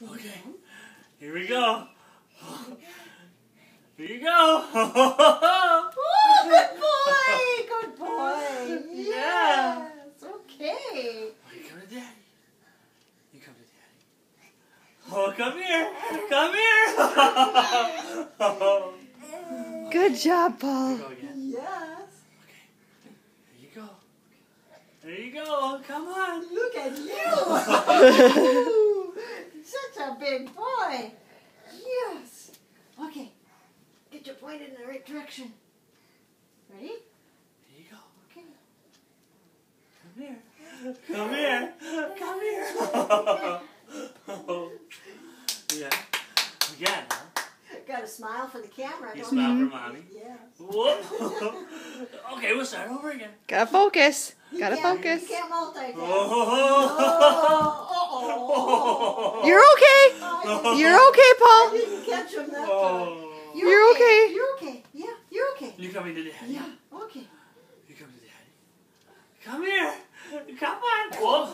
Okay. Here we go. Here you go. Oh, good boy. Good boy. Yeah. Yes. Okay. Oh, you come to Daddy. You come to Daddy. Oh, come here. Come here. Good job, Paul. Here you go again. Yes. Okay. There you go. There you go. Come on. Look at you. Such a big boy. Yes. Okay. Get your point in the right direction. Ready? There you go. Okay. Come here. Come here. Come here. Yeah. Again, huh? Got a smile for the camera. You don't smile you? for Mommy. Yes. Whoop. Okay, we'll start over again. Gotta focus. You Gotta can't- focus. You can't multitask. Oh. Oh. You're okay. You're okay, I Paul. didn't catch him that time. Oh. You're okay. You're okay. Yeah, you're okay. You coming to Daddy? Yeah, okay. You come to Daddy. Come here. Come on. Whoa.